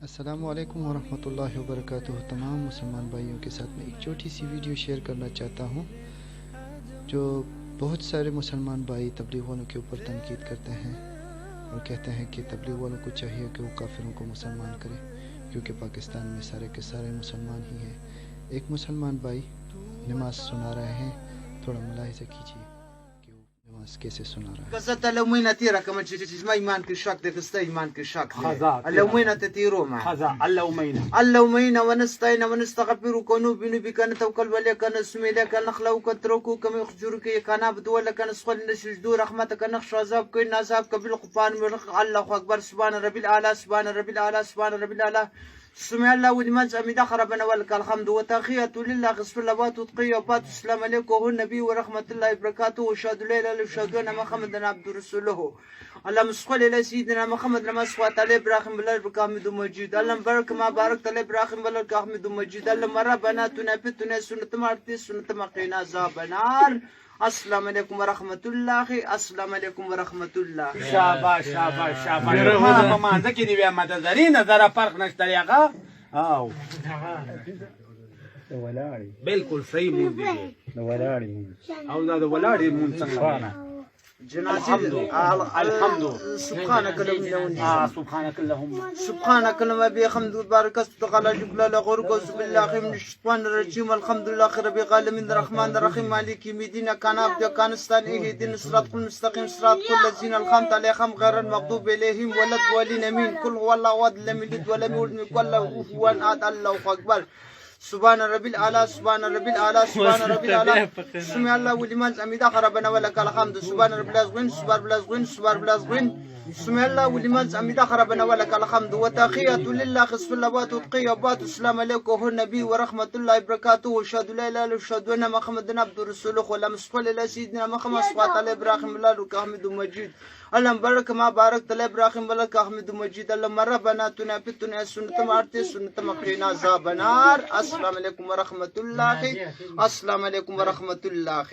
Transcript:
अस्सलामुअलैकुम वरहमतुल्लाहि वबरकातुहू। तमाम मुसलमान भाइयों के साथ मैं एक छोटी सी वीडियो शेयर करना चाहता हूँ। जो बहुत सारे मुसलमान भाई तबलीग वालों के ऊपर तनकीद करते हैं और कहते हैं कि तबलीग वालों को चाहिए कि वो काफिरों को मुसलमान करें, क्योंकि पाकिस्तान में सारे के सारे मुसलमान ही हैं। एक मुसलमान भाई नमाज सुना रहे हैं, थोड़ा मुलाहिज़ा कीजिए कि वो नमाज कैसे सुना रहा है। قصة اللومينة تيرا كما تجي ما إيمان كشاك تكستا إيمان كشاك اللومينة تتيرو ما خزا اللومينة ونستعين ونستغفرك ونؤمن بك نتوكل عليك نسمي لك نخلوك نتركك كما يخجرك كان عبد لك نسخل نسجد رحمتك نخشى عذابك إن عذابك بالقرآن الله أكبر. سبحان ربي الأعلى سبحان ربي الأعلى سبحان ربي الأعلى. سمع الله ولمن سمع ربنا ولك الحمد وتحية لله غسل اللوات وتقية وبات السلام عليكم والنبي ورحمة الله وبركاته وشهد لا إله إلا الله وشهد أن محمدا عبد رسوله. اللهم صل على سيدنا محمد لما صليت على إبراهيم بالله حميد مجيد. اللهم بارك ما باركت على إبراهيم بالله حميد مجيد. اللهم ربنا تنبتنا سنة مرتي سنة مقينا عذاب النار. السلام عليكم ورحمة الله. السلام عليكم ورحمة الله. شاباش شاباش شاباش ما ما ذكي دي ما تزري نظر فرق نشتري اغا او ولاړی بالکل صحیح مونږ دي ولاړی او دا ولاړی مونږ څنګه الحمد سبحانك اللهم سبحانك اللهم سبحانك اللهم بحمد بارك استغفر جل غورك بالله من الشيطان الرجيم. الحمد لله رب العالمين الرحمن الرحيم مالك يوم الدين كان عبد كان استعين اهدنا الصراط المستقيم صراط الذين أنعمت عليهم غير المغضوب عليهم ولا الضالين آمين. قل هو الله احد لم يلد ولم يولد ولم يكن له كفوا احد. الله اكبر. سبحان ربي الأعلى سبحان ربي الأعلى سبحان ربي الأعلى. سمع الله ولمن سمع ربنا ولك الحمد. سبحان ربي العظيم سبحان ربي العظيم سبحان ربي العظيم. سمع الله ولمن سمع ربنا ولك الحمد وتحية لله خسف اللوات وتقية وبات السلام عليكم والنبي ورحمة الله وبركاته وشهد لا إله إلا الله وشهد أن محمدا عبد رسوله. ولم صل على سيدنا محمد صلى على إبراهيم بالله حميد مجيد. اللهم بارك ما باركت على إبراهيم بالله حميد مجيد. اللهم ربنا تنبتنا سنة مرتي سنة مقينا عذاب النار. السلام عليكم ورحمة الله. السلام عليكم ورحمة الله.